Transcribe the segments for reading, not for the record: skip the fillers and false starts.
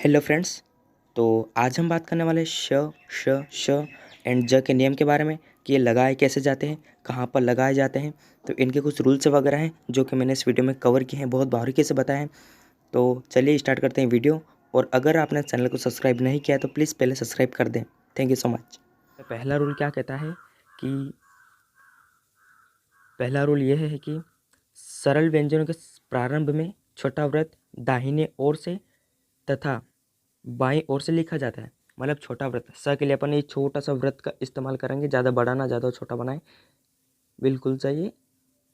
Hello friends. तो आज हम बात करने वाले श एंड ज के नियम के बारे में कि ये लगाए कैसे जाते हैं, कहाँ पर लगाए जाते हैं। तो इनके कुछ रूल्स वगैरह हैं जो कि मैंने इस वीडियो में कवर किए हैं, बहुत बारीकी से बताए हैं। तो चलिए स्टार्ट करते हैं वीडियो। और अगर आपने चैनल को सब्सक्राइब नहीं किया तो प्लीज़ पहले सब्सक्राइब कर दें। Thank you so much. पहला रूल क्या कहता है कि पहला रूल यह है कि सरल व्यंजनों के प्रारंभ में छोटा व्रत दाहिने ओर से तथा बाईं ओर से लिखा जाता है। मतलब छोटा व्रत स के लिए अपन ये छोटा सा व्रत का इस्तेमाल करेंगे, ज़्यादा बड़ा ना ज़्यादा छोटा बनाए, बिल्कुल चाहिए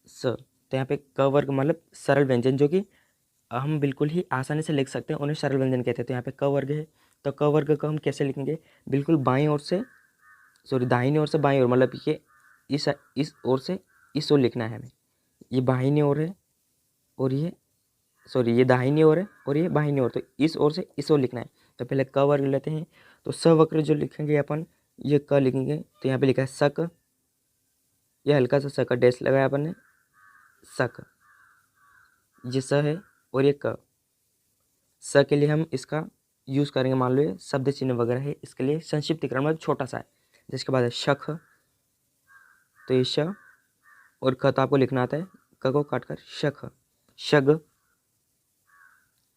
स। तो यहाँ पे क वर्ग मतलब सरल व्यंजन जो कि हम बिल्कुल ही आसानी से लिख सकते हैं, उन्हें सरल व्यंजन कहते हैं। तो यहाँ पे क वर्ग है, तो क वर्ग को हम कैसे लिखेंगे? बिल्कुल बाईं ओर से दाहिनी ओर से बाईं ओर, मतलब ये इस ओर से इस ओर लिखना है हमें। ये बाहिनी ओर है और ये दाहिनी ओर है और ये बाहिनी ओर, तो इस ओर से इस ओर लिखना है। तो पहले क वर्ग लेते हैं। तो सवक्र जो लिखेंगे अपन, ये क लिखेंगे। तो यहाँ पे लिखा है सक, ये हल्का सा सक डैश लगाया अपन ने, सक। ये स है और ये क। स के लिए हम इसका यूज़ करेंगे, मान लो ये शब्द चिन्ह वगैरह है, इसके लिए संक्षिप्तीकरण मतलब छोटा सा है। जिसके बाद है शख, तो ये श और ख तो आपको लिखना आता है, क को काट कर शख। शग,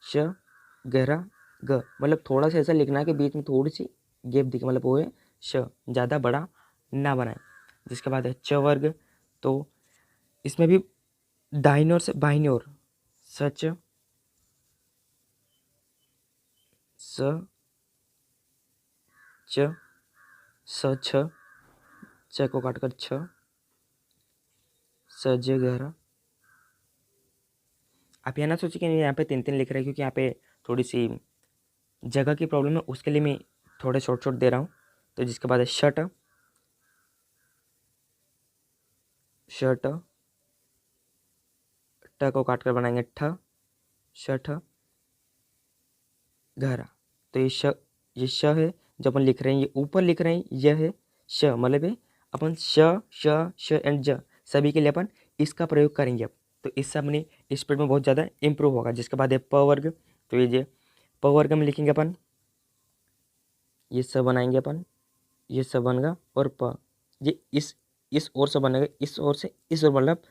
श गहरा ग, मतलब थोड़ा सा ऐसा लिखना है कि बीच में थोड़ी सी गैप दिखे, मतलब वो है श, ज़्यादा बड़ा ना बनाए। जिसके बाद है च वर्ग, तो इसमें भी दाहिनी ओर से बाहिनी ओर सच, स च, स छ, च को काटकर छ, सज गहरा। आप यहाँ ना सोचिए कि यहाँ पे तीन तीन लिख रहे हैं, क्योंकि यहाँ पे थोड़ी सी जगह की प्रॉब्लम है, उसके लिए मैं थोड़े शॉर्ट शॉर्ट दे रहा हूँ। तो जिसके बाद है शट, शर्ट, ट को काट कर बनाएंगे ठ, शठ गहरा। तो ये श है जो अपन लिख रहे हैं, ये ऊपर लिख रहे हैं, यह है श, मतलब ये अपन श एंड ज सभी के लिए अपन इसका प्रयोग करेंगे अब। तो इससे अपनी स्पीड में बहुत ज़्यादा इम्प्रूव होगा। जिसके बाद है प वर्ग, तो ये प वर्ग में लिखेंगे अपन, ये स बनाएंगे अपन, ये स बनेगा और प, ये इस ओर से बनेगा, इस ओर से इस ओर, मतलब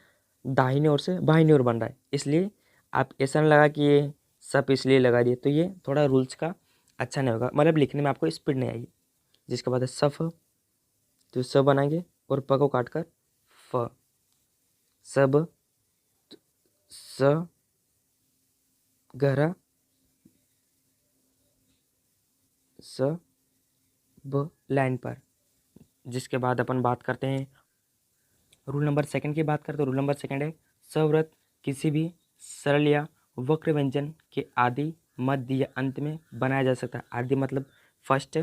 दाहिने ओर से बाहिनी ओर बन रहा है। इसलिए आप ऐसा नहीं लगा कि ये सब इसलिए लगा दिए, तो ये थोड़ा रूल्स का अच्छा नहीं होगा, मतलब लिखने में आपको स्पीड नहीं आएगी। जिसके बाद है सफ, तो स बनाएंगे और प को काट कर फ, सब, स गहरा स ब लाइन पर। जिसके बाद अपन बात करते हैं रूल नंबर सेकंड की बात करते हैं। रूल नंबर सेकंड है सव्रत किसी भी सरल या वक्र व्यंजन के आदि, मध्य या अंत में बनाया जा सकता है। आदि मतलब फर्स्ट,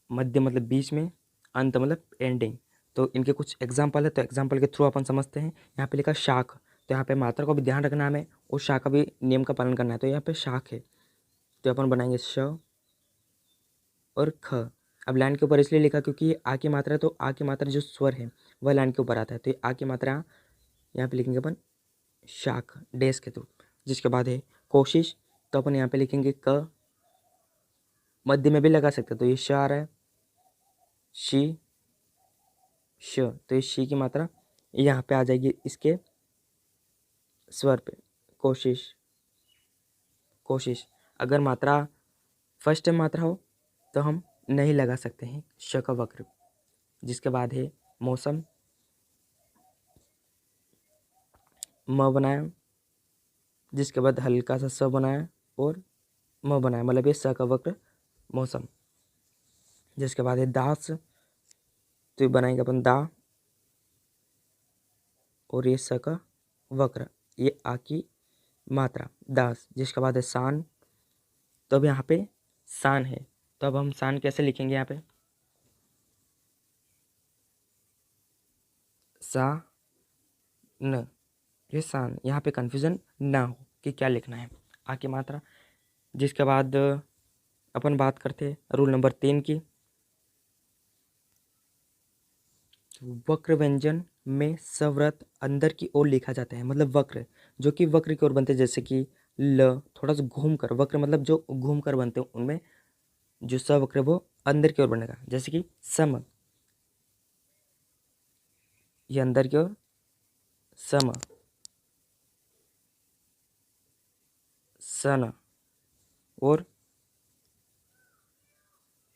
मध्य मतलब बीच में, अंत मतलब एंडिंग। तो इनके कुछ एग्जाम्पल है, तो एग्जाम्पल के थ्रू अपन समझते हैं। यहाँ पे लिखा शाख, तो यहाँ पे मात्रा को भी ध्यान रखना है हमें और शाख का भी नियम का पालन करना है। तो यहाँ पे शाख है, तो अपन बनाएंगे श और ख। अब लाइन के ऊपर इसलिए लिखा क्योंकि ये आ की मात्रा है, तो आ की मात्रा जो स्वर है वह लाइन के ऊपर आता है। तो ये आ की मात्रा यहाँ पे लिखेंगे अपन शाख डैश के थ्रू। जिसके बाद है कोशिश, तो अपन यहाँ पे लिखेंगे क, मध्य में भी लगा सकते हैं, तो ये श आ रहा है, शी श, तो ये शी की मात्रा यहाँ पे आ जाएगी इसके स्वर पे, कोशिश कोशिश। अगर मात्रा फर्स्ट मात्रा हो तो हम नहीं लगा सकते हैं श का वक्र। जिसके बाद है मौसम, म बनाया, जिसके बाद हल्का सा स बनाया और म बनाया, मतलब ये स का वक्र मौसम। जिसके बाद है दास, तो ये बनाएंगे अपन दा और ये स का वक्र, ये आ की मात्रा दास। जिसके बाद है शान, तो अब यहाँ पे शान है, तो अब हम शान कैसे लिखेंगे? यहाँ पे सा न, ये शान, यहाँ पे कन्फ्यूजन ना हो कि क्या लिखना है, आ की मात्रा। जिसके बाद अपन बात करते हैं रूल नंबर 3 की। वक्र व्यंजन में सव्रत अंदर की ओर लिखा जाता है, मतलब वक्र जो कि वक्र की ओर बनते हैं, जैसे कि ल थोड़ा सा घूम कर, वक्र मतलब जो घूम कर बनते हैं उनमें जो स वक्र वो अंदर की ओर बनेगा, जैसे कि सम, ये अंदर की ओर सम, सन और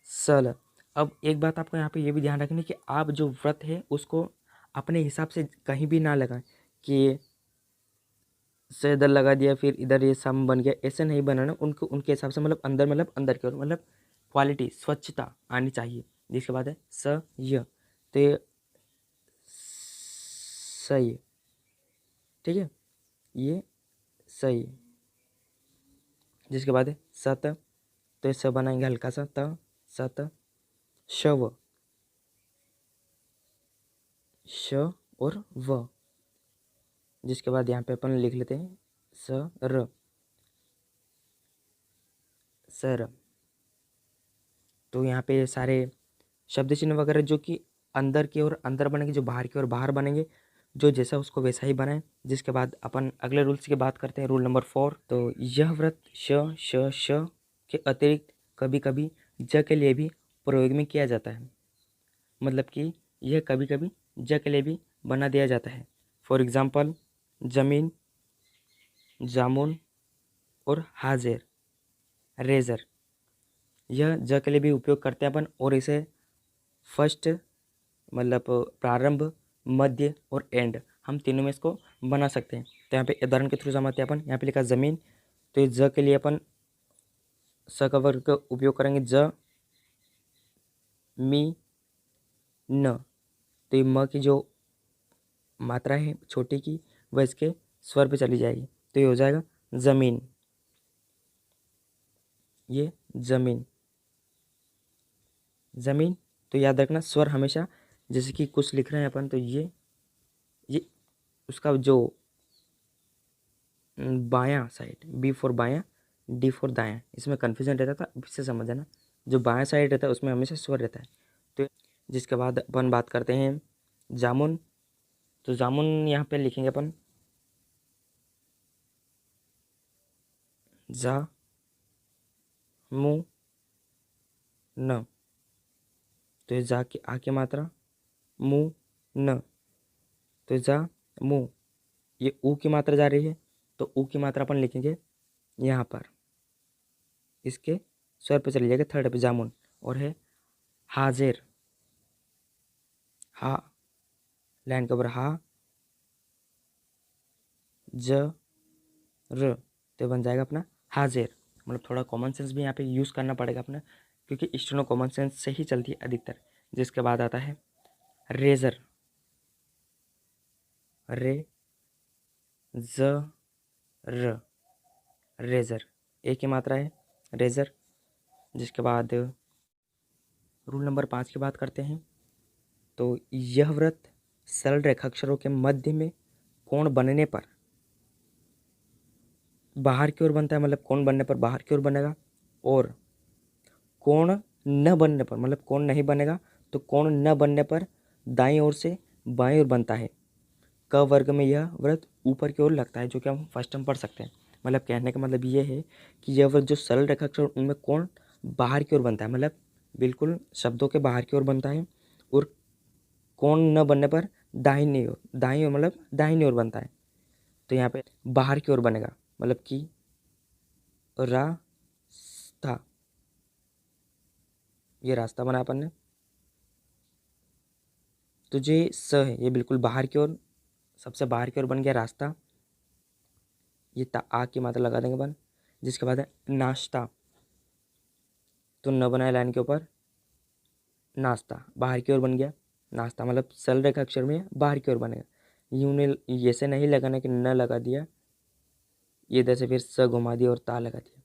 सल। अब एक बात आपको यहाँ पे ये भी ध्यान रखनी कि आप जो व्रत है उसको अपने हिसाब से कहीं भी ना लगाएं कि से इधर लगा दिया फिर इधर ये सम बन गया, ऐसे नहीं बनाना। उनको उनके हिसाब से मतलब अंदर की ओर मतलब क्वालिटी स्वच्छता आनी चाहिए। जिसके बाद है स य, तो ये सही है, ठीक है, ये सही है। जिसके बाद है सत, तो ये स बनाएंगे हल्का सा त, सत शव, श और व। जिसके बाद यहाँ पे अपन लिख लेते हैं स र, सर। तो यहाँ पे सारे शब्द चिन्ह वगैरह जो कि अंदर की ओर अंदर बनेंगे, जो बाहर की ओर बाहर बनेंगे, जो जैसा उसको वैसा ही बनाएं। जिसके बाद अपन अगले रूल्स की बात करते हैं, रूल नंबर 4। तो यह व्रत श श श के अतिरिक्त कभी कभी ज के लिए भी प्रयोग में किया जाता है। मतलब कि यह कभी कभी ज के लिए भी बना दिया जाता है। फॉर एग्जाम्पल जमीन, जामुन और हाजिर, रेजर, यह ज के लिए भी उपयोग करते हैं अपन। और इसे फर्स्ट मतलब प्रारंभ, मध्य और एंड, हम तीनों में इसको बना सकते हैं। तो यहाँ पे उदाहरण के थ्रू समझते हैं अपन। यहाँ पे लिखा ज़मीन, तो इस ज के लिए अपन स का वर्ग का उपयोग करेंगे, ज मी न। तो ये म की जो मात्रा है छोटी की वह इसके स्वर पे चली जाएगी, तो ये हो जाएगा ज़मीन, ये ज़मीन, ज़मीन। तो याद रखना स्वर हमेशा, जैसे कि कुछ लिख रहे हैं अपन तो ये उसका जो बायां साइड, बी फॉर बायां, डी फॉर दायां, इसमें कन्फ्यूजन रहता था, इससे समझ जाना। जो बायां साइड रहता है उसमें हमेशा स्वर रहता है। तो जिसके बाद अपन बात करते हैं जामुन। तो जामुन यहाँ पे लिखेंगे अपन जा मु न, तो ये जा की आ की मात्रा, मु न, तो जा मु, ये ऊ की मात्रा जा रही है, तो ऊ की मात्रा अपन लिखेंगे यहाँ पर, इसके स्वर पे चली जाएगी थर्ड पे जामुन। और है हाजिर, हा लाइन के ऊपर हा ज र, तो बन जाएगा अपना हाजिर। मतलब थोड़ा कॉमन सेंस भी यहाँ पे यूज़ करना पड़ेगा अपना, क्योंकि स्टेनो कॉमन सेंस से ही चलती है अधिकतर। जिसके बाद आता है रेजर, रे ज र, रेजर, एक ही मात्रा है रेजर। जिसके बाद रूल नंबर 5 की बात करते हैं। तो यह व्रत सरल रेखाक्षरों के मध्य में कोण बनने पर बाहर की ओर बनता है, मतलब कोण बनने पर बाहर की ओर बनेगा। और कोण न बनने पर, मतलब कोण नहीं बनेगा तो कोण न बनने पर दाईं ओर से बाईं ओर बनता है। क वर्ग में यह व्रत ऊपर की ओर लगता है, जो कि हम फर्स्ट टाइम पढ़ सकते हैं। मतलब कहने का मतलब ये है कि यह व्रत जो सरल रेखाक्षर उनमें कोण बाहर की ओर बनता है, मतलब बिल्कुल शब्दों के बाहर की ओर बनता है। और कोण न बनने पर दाहिनी ओर, दाईं ओर मतलब दाहिनी ओर बनता है। तो यहाँ पे बाहर की ओर बनेगा, मतलब कि रास्ता, ये रास्ता बना अपन ने। तो जो स है ये बिल्कुल बाहर की ओर, सबसे बाहर की ओर बन गया रास्ता। ये ता आ की मात्रा लगा देंगे अपन। जिसके बाद है नाश्ता, तो न बनाए लाइन के ऊपर, नाश्ता बाहर की ओर बन गया। नाश्ता मतलब सरल रेखा अक्षर में बाहर की ओर बनेगा। यूं ने ये से नहीं लगाना कि न लगा दिया, ये इधर से फिर स घुमा दिया और ता लगा दिया,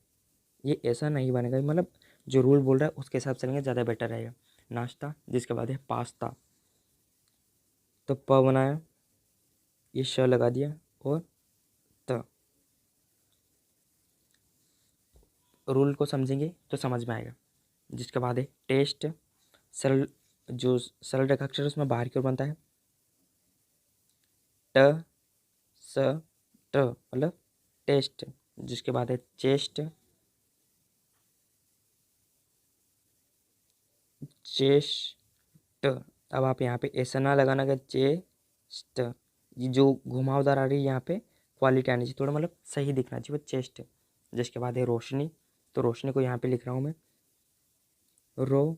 ये ऐसा नहीं बनेगा। मतलब जो रूल बोल रहा है उसके हिसाब से चलेंगे, ज़्यादा बेटर रहेगा। नाश्ता। जिसके बाद है पास्ता, तो प बनाया, ये श लगा दिया और त। रूल को समझेंगे तो समझ में आएगा। जिसके बाद है टेस्ट, सरल, जो सरल रेखाक्षर है उसमें बाहर की ओर बनता है। ट स ट मतलब टेस्ट। जिसके बाद है चेस्ट, चेस्ट। अब आप यहाँ पे ऐसा ना लगाना कि चेस्ट, ये जो घुमावदार आ रही है यहाँ पे क्वालिटी आनी चाहिए, थोड़ा मतलब सही दिखना चाहिए वो चेस्ट। जिसके बाद है रोशनी, तो रोशनी को यहाँ पे लिख रहा हूँ मैं रोशनी,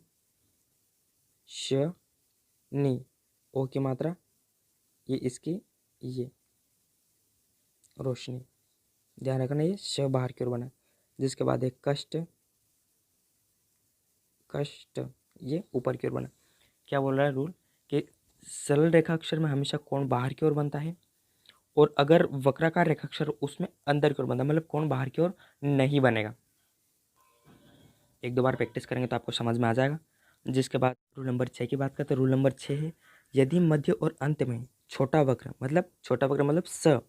ओ की मात्रा, ये इसकी, ये रोशनी, ध्यान रखना ये श बाहर की ओर बना। जिसके बाद है कष्ट, कष्ट, ये ऊपर की ओर बना। क्या बोल रहा है रूल कि सरल रेखाक्षर में हमेशा कोण बाहर की ओर बनता है, और अगर वक्राकार रेखाक्षर उसमें अंदर की ओर बनता है, मतलब कोण बाहर की ओर नहीं बनेगा। एक दो बार प्रैक्टिस करेंगे तो आपको समझ में आ जाएगा। जिसके बाद रूल नंबर 6 की बात करते हैं। रूल नंबर 6 है, यदि मध्य और अंत में छोटा वक्र मतलब स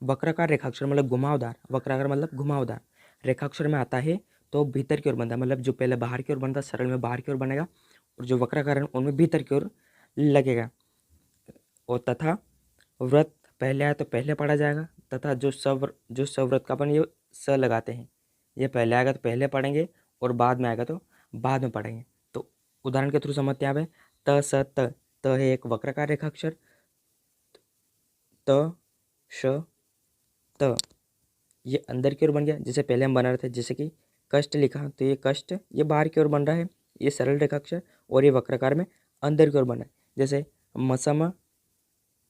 वक्राकार रेखाक्षर मतलब घुमावदार, वक्राकार मतलब घुमावदार रेखाक्षर में आता है तो भीतर की ओर बनता है, मतलब जो पहले बाहर की ओर बनता है सरल में बाहर की ओर बनेगा, और जो वक्राकार है उनमें भीतर की ओर लगेगा। और तथा व्रत पहले आए तो पहले पढ़ा जाएगा, तथा जो सव्रत का अपन ये स लगाते हैं, ये पहले आएगा तो पहले पढ़ेंगे, और बाद में आएगा तो बाद में पढ़ेंगे। तो उदाहरण के थ्रू समझते हैं। यहाँ पे त स त है एक वक्राकार रेखाक्षर, त श त ये अंदर की ओर बन गया, जैसे पहले हम बना रहे थे, जैसे कि कष्ट लिखा तो ये कष्ट, ये बाहर की ओर बन रहा है, ये सरल रेखाक्षर, और ये वक्राकार में अंदर की ओर बना है। जैसे मसम,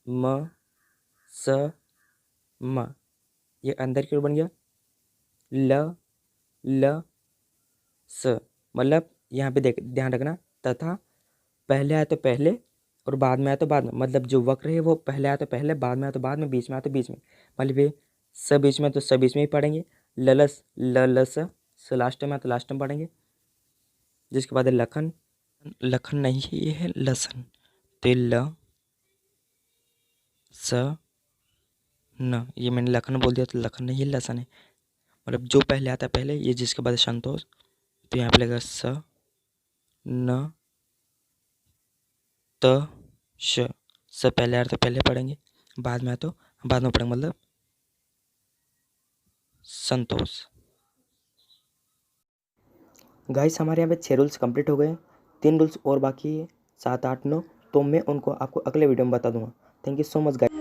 म स म, ये अंदर की ओर बन गया। ल स, मतलब यहाँ पे देख ध्यान रखना, तथा पहले आए तो पहले और बाद में आए तो बाद में, मतलब जो वक्र है वो पहले आए तो पहले, बाद में आए तो बाद में, बीच में आए तो बीच में, मतलब ये स बीच में तो स बीच में ही पढ़ेंगे। ललस, ल स लास्ट में आए तो लास्ट में पढ़ेंगे। जिसके बाद है लखन, लखन नहीं है, ये है लसन, तो ल स न, ये मैंने लखन बोल दिया तो लखन नहीं है, लसन है, मतलब जो पहले आता है पहले, ये जिसके बाद है संतोष, तो यहाँ पे लगेगा स न त श, स पहले आए तो पहले पढ़ेंगे, बाद में आए तो बाद में पढ़ेंगे, मतलब संतोष। गाइस हमारे यहाँ पे 6 रूल्स कंप्लीट हो गए, 3 रूल्स और बाकी है, 7, 8, 9, तो मैं उनको आपको अगले वीडियो में बता दूंगा। Thank you so much guys.